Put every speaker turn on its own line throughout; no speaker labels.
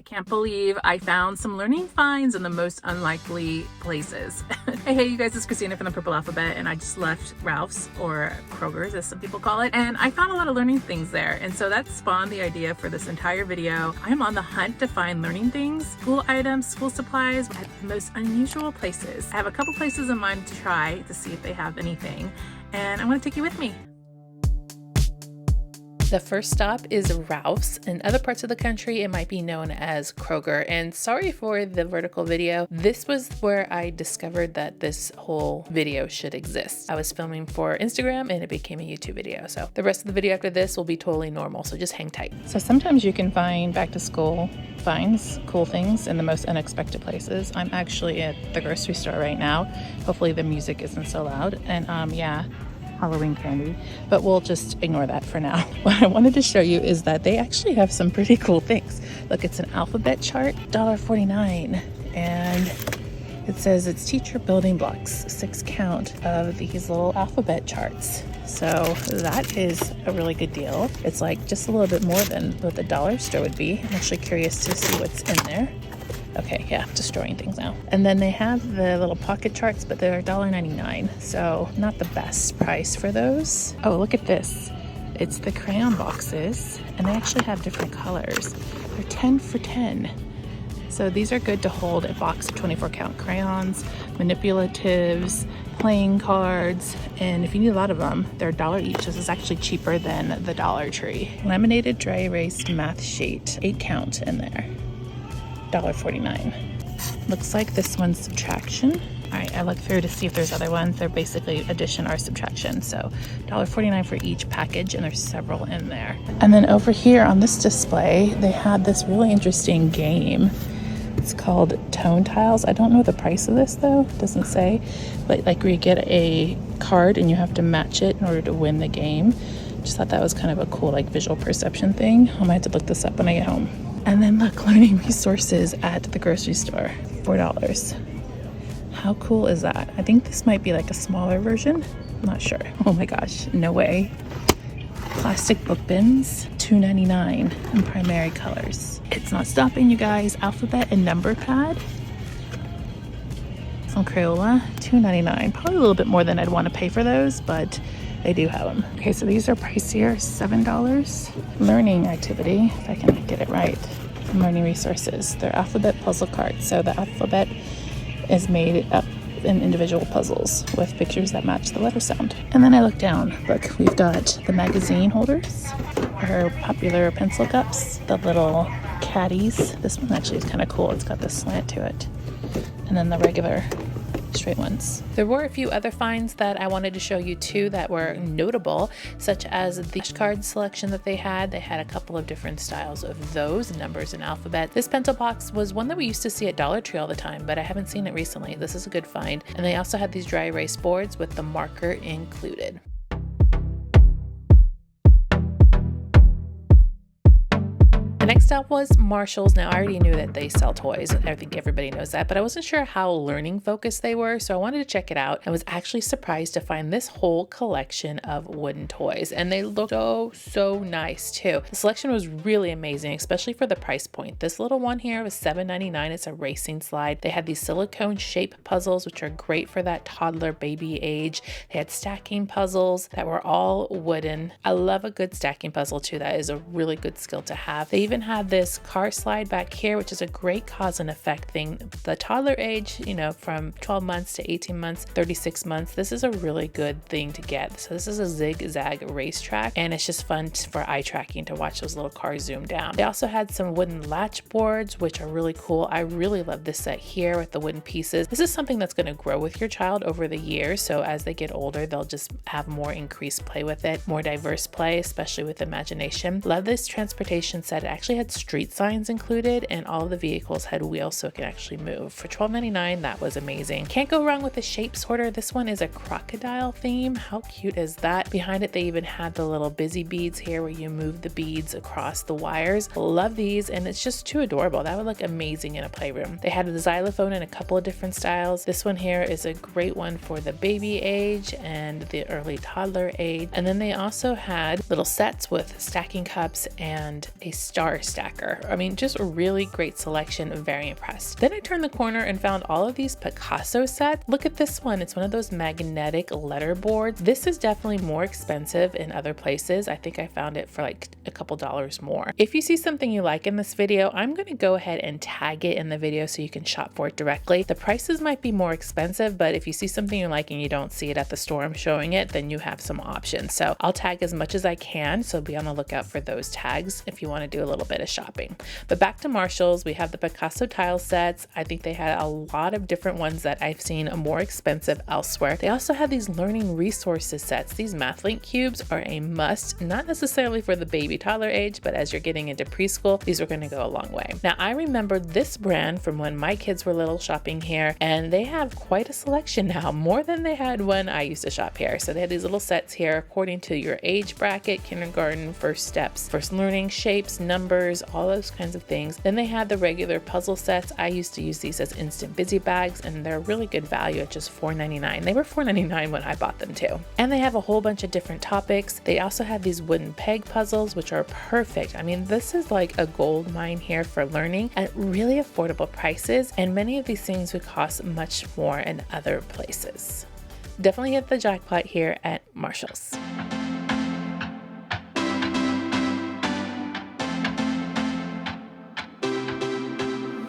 can't believe I found some learning finds in the most unlikely places. Hey, you guys, it's Christina from the Purple Alphabet, and I just left Ralph's, or Kroger's as some people call it, and I found a lot of learning things there. And so that spawned the idea for this entire video. I'm on the hunt to find learning things, school items, school supplies at the most unusual places. I have a couple places in mind to try to see if they have anything, and I'm going to take you with me. The first stop is Ralph's. In other parts of the country, it might be known as Kroger. And sorry for the vertical video. This was where I discovered that this whole video should exist. I was filming for Instagram and it became a YouTube video. So the rest of the video after this will be totally normal. So just hang tight. So sometimes you can find back to school finds, cool things in the most unexpected places. I'm actually at the grocery store right now. Hopefully the music isn't so loud. And yeah, Halloween candy, but we'll just ignore that for now. What I wanted to show you is that they actually have some pretty cool things. Look, it's an alphabet chart, $1.49, and it says it's teacher building blocks, 6 count of these little alphabet charts. So that is a really good deal. It's like just a little bit more than what the dollar store would be. I'm actually curious to see what's in there. Okay, yeah, destroying things now. And then they have the little pocket charts, but they're $1.99, so not the best price for those. Oh, look at this. It's the crayon boxes, and they actually have different colors. They're 10 for 10. So these are good to hold a box of 24 count crayons, manipulatives, playing cards, and if you need a lot of them, they're $1 each. This is actually cheaper than the Dollar Tree. Laminated dry erase math sheet, 8 count in there. $1.49. Looks like this one's subtraction. All right, I looked through to see if there's other ones. They're basically addition or subtraction. So $1.49 for each package, and there's several in there. And then over here on this display, they had this really interesting game. It's called Tone Tiles. I don't know the price of this though, it doesn't say. But like where you get a card and you have to match it in order to win the game. Just thought that was kind of a cool like visual perception thing. I might have to look this up when I get home. And then look, learning resources at the grocery store, $4. How cool is that? I think this might be like a smaller version. I'm not sure. Oh my gosh, no way. Plastic book bins, $2.99 in primary colors. It's not stopping, you guys. Alphabet and number pad. Some Crayola, $2.99. Probably a little bit more than I'd want to pay for those, but they do have them. Okay, so these are pricier, $7. Learning activity, if I can get it right. Learning resources. They're alphabet puzzle cards. So the alphabet is made up in individual puzzles with pictures that match the letter sound. And then I look down. Look, we've got the magazine holders, our popular pencil cups, the little caddies. This one actually is kind of cool. It's got the slant to it. And then the regular straight ones. There were a few other finds that I wanted to show you too that were notable, such as the card selection that they had. They had a couple of different styles of those, numbers and alphabet. This pencil box was one that we used to see at Dollar Tree all the time, but I haven't seen it recently. This is a good find. And they also had these dry erase boards with the marker included. The next stop was Marshall's. Now, I already knew that they sell toys. I think everybody knows that, but I wasn't sure how learning focused they were, so I wanted to check it out. I was actually surprised to find this whole collection of wooden toys, and they looked so nice too. The selection was really amazing, especially for the price point. This little one here was $7.99. It's a racing slide. They had these silicone shape puzzles, which are great for that toddler baby age. They had stacking puzzles that were all wooden. I love a good stacking puzzle too. That is a really good skill to have. They even have this car slide back here, which is a great cause and effect thing. The toddler age, you know, from 12 months to 18 months, 36 months, this is a really good thing to get. So this is a zigzag racetrack, and it's just fun for eye tracking to watch those little cars zoom down. They also had some wooden latch boards, which are really cool. I really love this set here with the wooden pieces. This is something that's going to grow with your child over the years. So as they get older, they'll just have more increased play with it, more diverse play, especially with imagination. Love this transportation set. It actually had street signs included, and all of the vehicles had wheels so it can actually move. For $12.99, that was amazing. Can't go wrong with the shape sorter. This one is a crocodile theme. How cute is that? Behind it, they even had the little busy beads here where you move the beads across the wires. Love these, and it's just too adorable. That would look amazing in a playroom. They had a xylophone in a couple of different styles. This one here is a great one for the baby age and the early toddler age. And then they also had little sets with stacking cups and a star stacker. I mean, just a really great selection. Very impressed. Then I turned the corner and found all of these Picasso sets. Look at this one. It's one of those magnetic letter boards. This is definitely more expensive in other places. I think I found it for like a couple dollars more. If you see something you like in this video, I'm going to go ahead and tag it in the video so you can shop for it directly. The prices might be more expensive, but if you see something you like and you don't see it at the store I'm showing it, then you have some options. So I'll tag as much as I can, so be on the lookout for those tags if you want to do a little bit of shopping. But back to Marshall's, we have the Picasso tile sets. I think they had a lot of different ones that I've seen more expensive elsewhere. They also have these learning resources sets. These MathLink cubes are a must, not necessarily for the baby toddler age, but as you're getting into preschool, these are going to go a long way. Now, I remember this brand from when my kids were little shopping here, and they have quite a selection now, more than they had when I used to shop here. So they had these little sets here according to your age bracket, kindergarten, first steps, first learning, shapes, numbers, all those kinds of things. Then they had the regular puzzle sets. I used to use these as instant busy bags, and they're really good value at just $4.99. They were $4.99 when I bought them too. And they have a whole bunch of different topics. They also have these wooden peg puzzles, which are perfect. I mean, this is like a gold mine here for learning at really affordable prices, and many of these things would cost much more in other places. Definitely hit the jackpot here at Marshall's.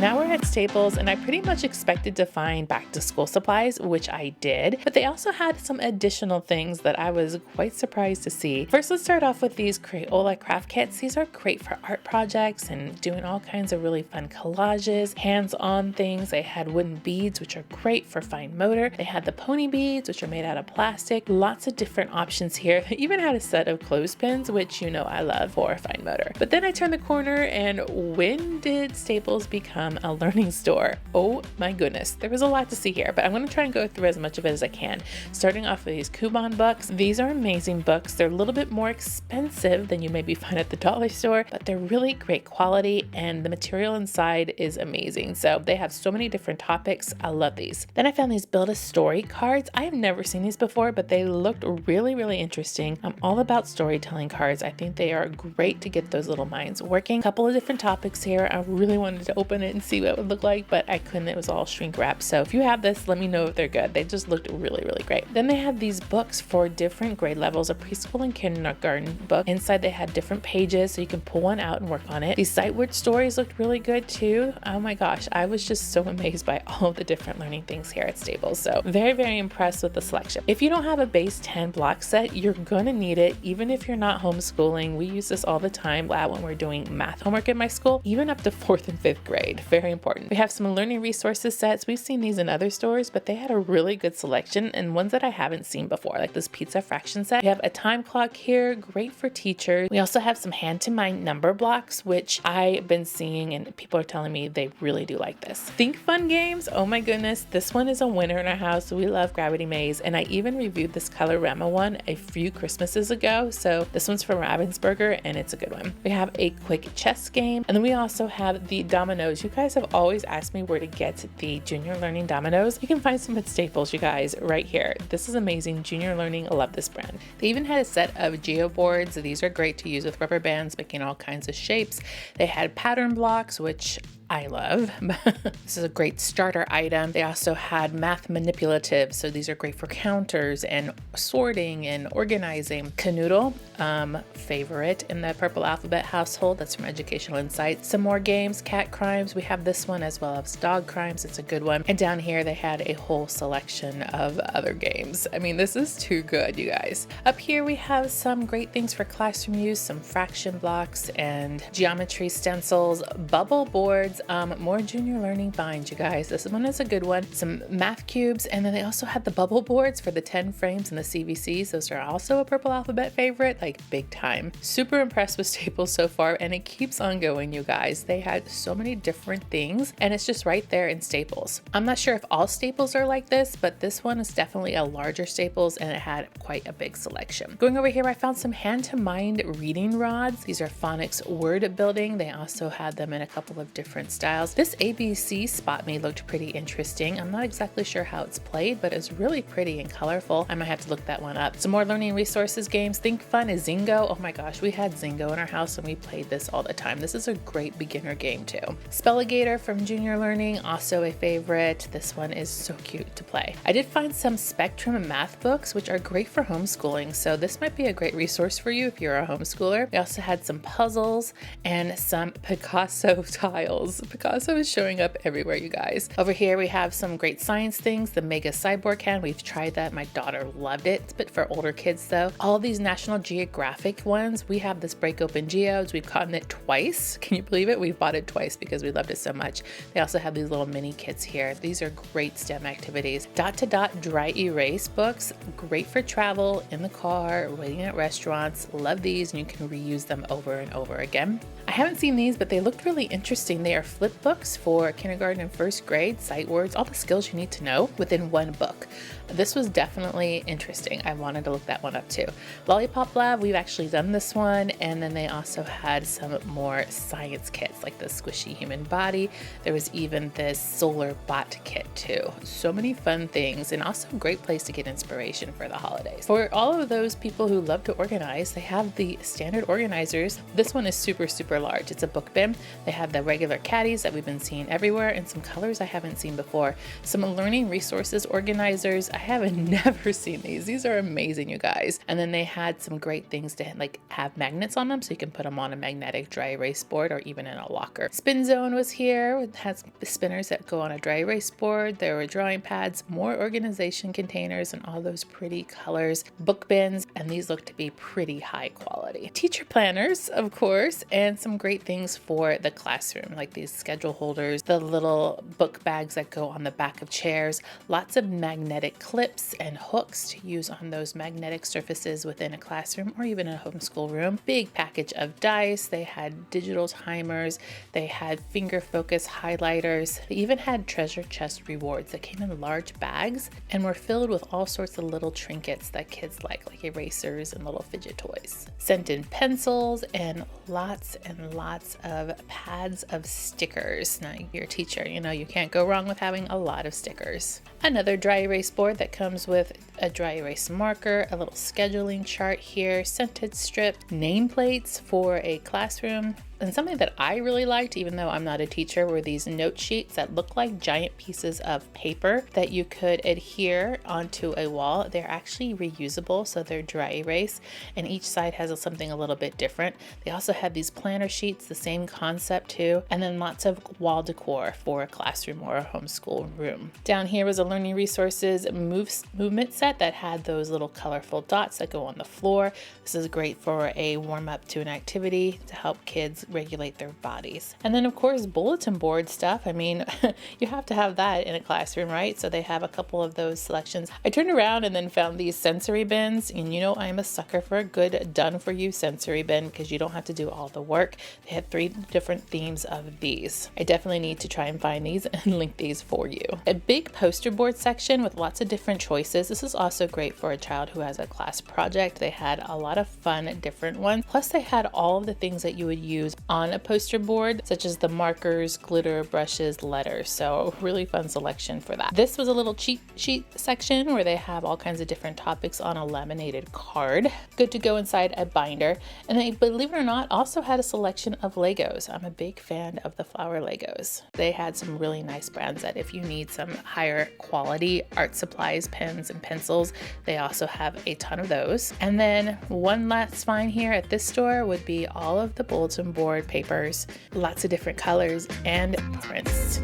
Now we're at Staples, and I pretty much expected to find back to school supplies, which I did, but they also had some additional things that I was quite surprised to see. First, let's start off with these Crayola craft kits. These are great for art projects and doing all kinds of really fun collages, hands-on things. They had wooden beads, which are great for fine motor. They had the pony beads, which are made out of plastic. Lots of different options here. They even had a set of clothespins, which you know I love for fine motor. But then I turned the corner, and when did Staples become a learning store? Oh my goodness, there was a lot to see here, but I'm going to try and go through as much of it as I can. Starting off with these coupon books. These are amazing books. They're a little bit more expensive than you maybe find at the dollar store, but they're really great quality, and the material inside is amazing. So they have so many different topics. I love these. Then I found these build a story cards. I have never seen these before, but they looked really, really interesting. I'm all about storytelling cards. I think they are great to get those little minds working. A couple of different topics here. I really wanted to open it and see what it would look like, but I couldn't. It was all shrink wrapped. So if you have this, let me know if they're good. They just looked really, really great. Then they had these books for different grade levels, a preschool and kindergarten book. Inside they had different pages, so you can pull one out and work on it. These sight-word stories looked really good too. Oh my gosh, I was just so amazed by all of the different learning things here at Staples. So very, very impressed with the selection. If you don't have a base 10 block set, you're gonna need it, even if you're not homeschooling. We use this all the time when we're doing math homework in my school, even up to 4th and 5th grade. Very important. We have some learning resources sets. We've seen these in other stores, but they had a really good selection and ones that I haven't seen before, like this pizza fraction set. We have a time clock here, great for teachers. We also have some hand-to-mind number blocks, which I've been seeing and people are telling me they really do like this. Think Fun games. Oh my goodness, this one is a winner in our house. We love Gravity Maze, and I even reviewed this Colorama one a few Christmases ago. So this one's from Ravensburger, and it's a good one. We have a quick chess game, and then we also have the dominoes. You guys have always asked me where to get the Junior Learning dominoes. You can find some at Staples, you guys, right here. This is amazing. Junior Learning, I love this brand. They even had a set of geo boards. These are great to use with rubber bands, making all kinds of shapes. They had pattern blocks, which I love. This is a great starter item. They also had math manipulatives, so these are great for counters and sorting and organizing. Canoodle, favorite in the Purple Alphabet household. That's from Educational Insights. Some more games, cat crimes. We have this one as well as dog crimes. It's a good one. And down here they had a whole selection of other games. I mean, this is too good, you guys. Up here we have some great things for classroom use, some fraction blocks and geometry stencils, bubble boards, more Junior Learning binds, you guys. This one is a good one. Some math cubes, and then they also had the bubble boards for the 10 frames and the CVCs. Those are also a Purple Alphabet favorite, like big time. Super impressed with Staples so far, and it keeps on going, you guys. They had so many different things, and it's just right there in Staples. I'm not sure if all Staples are like this, but this one is definitely a larger Staples, and it had quite a big selection. Going over here, I found some hand-to-mind reading rods. These are phonics word building. They also had them in a couple of different different styles. This ABC Spot Me looked pretty interesting. I'm not exactly sure how it's played, but it's really pretty and colorful. I might have to look that one up. Some more learning resources games. Think Fun is Zingo. Oh my gosh, we had Zingo in our house and we played this all the time. This is a great beginner game too. Spelligator from Junior Learning, also a favorite. This one is so cute to play. I did find some Spectrum math books, which are great for homeschooling, so this might be a great resource for you if you're a homeschooler. We also had some puzzles and some Picasso tiles. Picasso is showing up everywhere, you guys. Over here we have some great science things. The Mega Cyborg Can, we've tried that. My daughter loved it. It's a bit for older kids though. All these National Geographic ones. We have this Break Open Geodes. We've gotten it twice. Can you believe it? We've bought it twice because we loved it so much. They also have these little mini kits here. These are great STEM activities. Dot to Dot Dry Erase books. Great for travel, in the car, waiting at restaurants. Love these, and you can reuse them over and over again. I haven't seen these, but they looked really interesting. They are flip books for kindergarten and first grade, sight words, all the skills you need to know within one book. This was definitely interesting. I wanted to look that one up too. Lollipop Lab, we've actually done this one, and then they also had some more science kits like the squishy human body. There was even this solar bot kit too. So many fun things, and also a great place to get inspiration for the holidays. For all of those people who love to organize, they have the standard organizers. This one is super large. It's a book bin. They have the regular caddies that we've been seeing everywhere, and some colors I haven't seen before. Some learning resources organizers. I have never seen these. These are amazing, you guys. And then they had some great things to like have magnets on them, so you can put them on a magnetic dry erase board or even in a locker. Spin Zone was here. It has spinners that go on a dry erase board. There were drawing pads, more organization containers, and all those pretty colors. Book bins, and these look to be pretty high quality. Teacher planners, of course, and some great things for the classroom, like these schedule holders, the little book bags that go on the back of chairs, lots of magnetic clips and hooks to use on those magnetic surfaces within a classroom or even a homeschool room. Big package of dice. They had digital timers. They had finger focus highlighters. They even had treasure chest rewards that came in large bags and were filled with all sorts of little trinkets that kids like erasers and little fidget toys. Scented pencils and lots of pads of stickers. Now, you're a teacher, you know you can't go wrong with having a lot of stickers. Another dry erase board that comes with a dry erase marker, a little scheduling chart here, scented strip, nameplates for a classroom. And something that I really liked, even though I'm not a teacher, were these note sheets that look like giant pieces of paper that you could adhere onto a wall. They're actually reusable, so they're dry erase, and each side has something a little bit different. They also have these planner sheets, the same concept too, and then lots of wall decor for a classroom or a homeschool room. Down here was a learning resources movement set that had those little colorful dots that go on the floor. This is great for a warm up to an activity to help kids regulate their bodies. And then of course bulletin board stuff. I mean, you have to have that in a classroom, right? So they have a couple of those selections. I turned around and then found these sensory bins, and you know I'm a sucker for a good done for you sensory bin because you don't have to do all the work. They had 3 different themes of these. I definitely need to try and find these and link these for you. A big poster board section with lots of different choices. This is also great for a child who has a class project. They had a lot of fun different ones. Plus they had all of the things that you would use on a poster board, such as the markers, glitter, brushes, letters. So really fun selection for that. This was a little cheat sheet section where they have all kinds of different topics on a laminated card. Good to go inside a binder. And they, believe it or not, also had a selection of Legos. I'm a big fan of the flower Legos. They had some really nice brands that if you need some higher quality art supplies, pens and pencils, they also have a ton of those. And then one last find here at this store would be all of the bulletin board papers, lots of different colors and prints.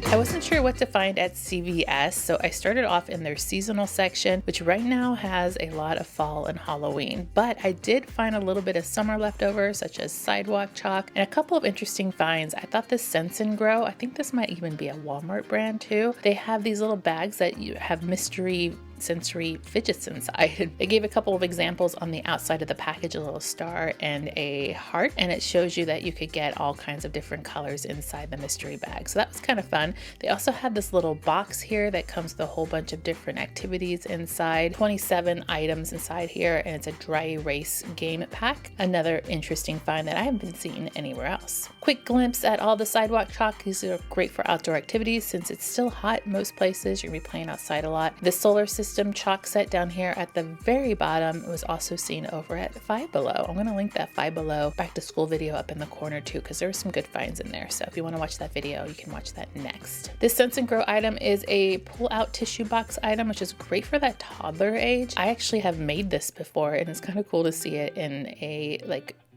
I wasn't sure what to find at CVS, so I started off in their seasonal section, which right now has a lot of fall and Halloween, but I did find a little bit of summer leftovers, such as sidewalk chalk, and a couple of interesting finds. I thought this Sense and Grow, I think this might even be a Walmart brand too. They have these little bags that you have mystery sensory fidgets inside. They gave a couple of examples on the outside of the package, a little star and a heart, and it shows you that you could get all kinds of different colors inside the mystery bag. So that was kind of fun. They also had this little box here that comes with a whole bunch of different activities inside, 27 items inside here, and it's a dry erase game pack. Another interesting find that I haven't been seeing anywhere else. Quick glimpse at all the sidewalk chalk. These are great for outdoor activities since it's still hot in most places. You're gonna be playing outside a lot. The solar system chalk set down here at the very bottom was also seen over at Five Below. I'm gonna link that Five Below back to school video up in the corner too, because there were some good finds in there. So if you want to watch that video, you can watch that next. This Sense and Grow item is a pull-out tissue box item, which is great for that toddler age. I actually have made this before, and it's kind of cool to see it in a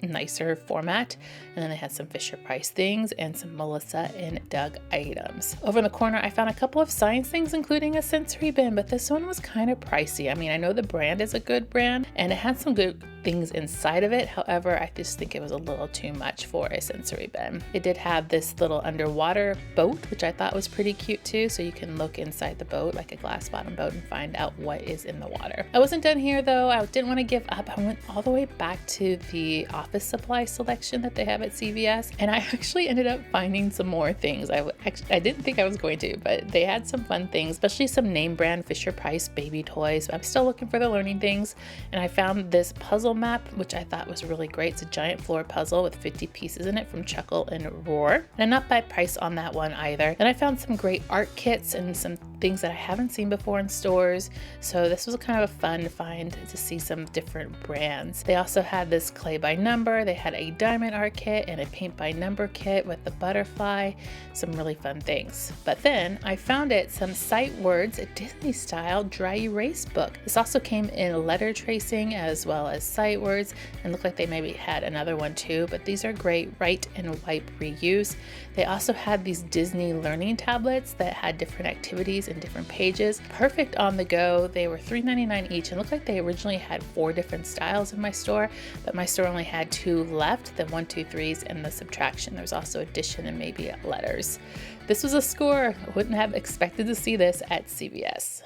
nicer format. And then they had some Fisher-Price things and some Melissa and Doug items. Over in the corner, I found a couple of science things, including a sensory bin, but this one was kind of pricey. I mean, I know the brand is a good brand and it had some good things inside of it. However, I just think it was a little too much for a sensory bin. It did have this little underwater boat, which I thought was pretty cute too. So you can look inside the boat like a glass bottom boat and find out what is in the water. I wasn't done here though. I didn't want to give up. I went all the way back to the office supply selection that they have at CVS, and I actually ended up finding some more things. I didn't think I was going to, but they had some fun things, especially some name brand Fisher-Price baby toys. I'm still looking for the learning things, and I found this puzzle map, which I thought was really great. It's a giant floor puzzle with 50 pieces in it from Chuckle and Roar, and I'm not by price on that one either. Then I found some great art kits and some things that I haven't seen before in stores, so this was kind of a fun find to see some different brands. They also had this clay by number. They had a diamond art kit and a paint by number kit with the butterfly, some really fun things. But then I found some sight words, a Disney style dry erase book. This also came in letter tracing as well as sight words, and looked like they maybe had another one too, but these are great write and wipe reuse. They also had these Disney learning tablets that had different activities and different pages, perfect on the go. They were $3.99 each, and looked like they originally had 4 different styles in my store, but my store only had 2 left, the 1, 2, 3s and the subtraction. There's also addition and maybe letters. This was a score. I wouldn't have expected to see this at CVS.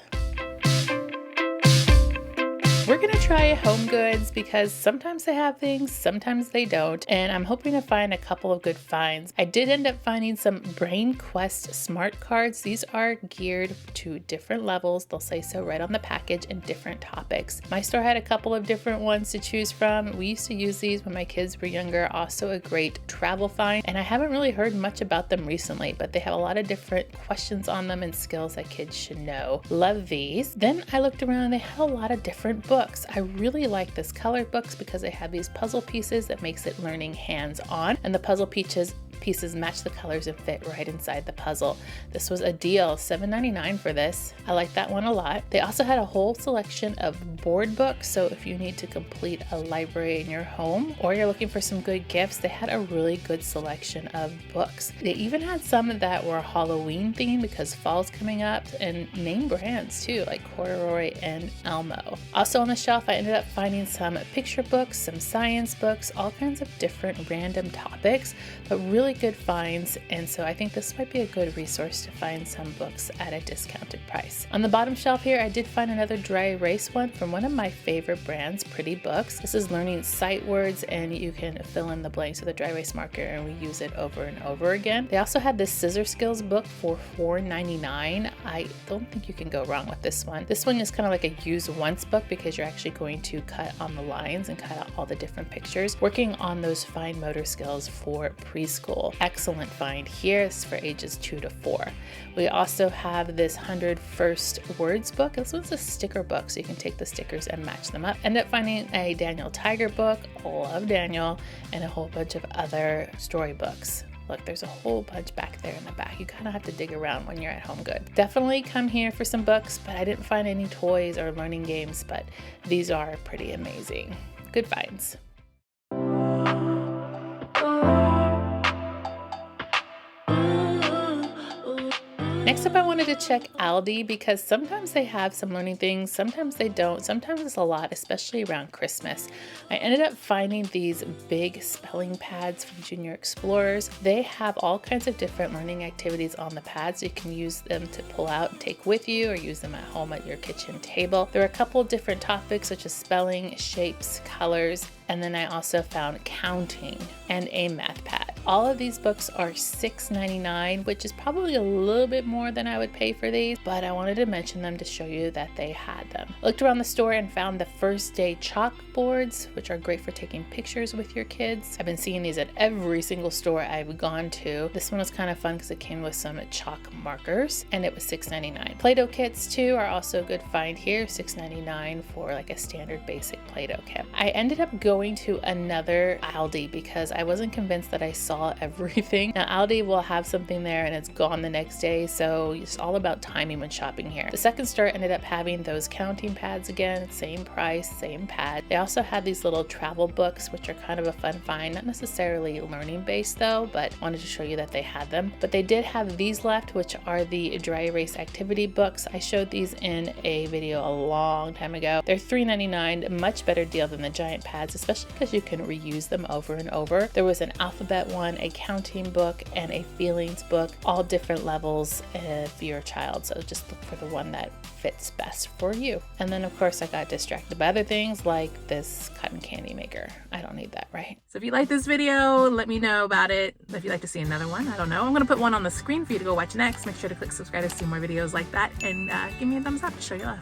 We're gonna try HomeGoods because sometimes they have things, sometimes they don't, and I'm hoping to find a couple of good finds. I did end up finding some Brain Quest smart cards. These are geared to different levels. They'll say so right on the package, and different topics. My store had a couple of different ones to choose from. We used to use these when my kids were younger. Also a great travel find, and I haven't really heard much about them recently, but they have a lot of different questions on them and skills that kids should know. Love these. Then I looked around and they had a lot of different books. I really like this colored books because they have these puzzle pieces that makes it learning hands-on, and the puzzle pieces match the colors and fit right inside the puzzle. This was a deal, $7.99 for this. I like that one a lot. They also had a whole selection of board books, so if you need to complete a library in your home or you're looking for some good gifts, they had a really good selection of books. They even had some that were Halloween themed because fall's coming up, and name brands too, like Corduroy and Elmo. Also on the shelf, I ended up finding some picture books, some science books, all kinds of different random topics, but really good finds, and so I think this might be a good resource to find some books at a discounted price. On the bottom shelf here, I did find another dry erase one from one of my favorite brands, Pretty Books. This is learning sight words, and you can fill in the blanks with a dry erase marker and reuse it over and over again. They also had this scissor skills book for $4.99. I don't think you can go wrong with this one. This one is kind of like a use once book because you're actually going to cut on the lines and cut out all the different pictures, working on those fine motor skills for preschool. Excellent find here. It's for ages 2 to 4. We also have this 100 First Words book. This one's a sticker book, so you can take the stickers and match them up. End up finding a Daniel Tiger book, love Daniel, and a whole bunch of other storybooks. Look, there's a whole bunch back there in the back. You kind of have to dig around when you're at HomeGoods. Definitely come here for some books, but I didn't find any toys or learning games, but these are pretty amazing. Good finds. Next up, I wanted to check Aldi because sometimes they have some learning things, sometimes they don't, sometimes it's a lot, especially around Christmas. I ended up finding these big spelling pads from Junior Explorers. They have all kinds of different learning activities on the pads. You can use them to pull out and take with you or use them at home at your kitchen table. There are a couple of different topics such as spelling, shapes, colors, and then I also found counting and a math pad. All of these books are $6.99, which is probably a little bit more than I would pay for these, but I wanted to mention them to show you that they had them. I looked around the store and found the first day chalkboards, which are great for taking pictures with your kids. I've been seeing these at every single store I've gone to. This one was kind of fun because it came with some chalk markers and it was $6.99. Play-Doh kits too are also a good find here, $6.99 for like a standard basic Play-Doh kit. I ended up going to another Aldi because I wasn't convinced that I saw everything. Now Aldi will have something there and it's gone the next day, so it's all about timing when shopping here. The second store ended up having those counting pads again, same price, same pad. They also had these little travel books, which are kind of a fun find, not necessarily learning based though, but wanted to show you that they had them. But they did have these left, which are the dry erase activity books. I showed these in a video a long time ago. They're $3.99, a much better deal than the giant pads, especially because you can reuse them over and over. There was an alphabet one, a counting book, and a feelings book, all different levels for your child. So just look for the one that fits best for you. And then of course I got distracted by other things like this cotton candy maker. I don't need that, right? So if you like this video, let me know about it. If you'd like to see another one, I don't know. I'm gonna put one on the screen for you to go watch next. Make sure to click subscribe to see more videos like that, and give me a thumbs up to show you love.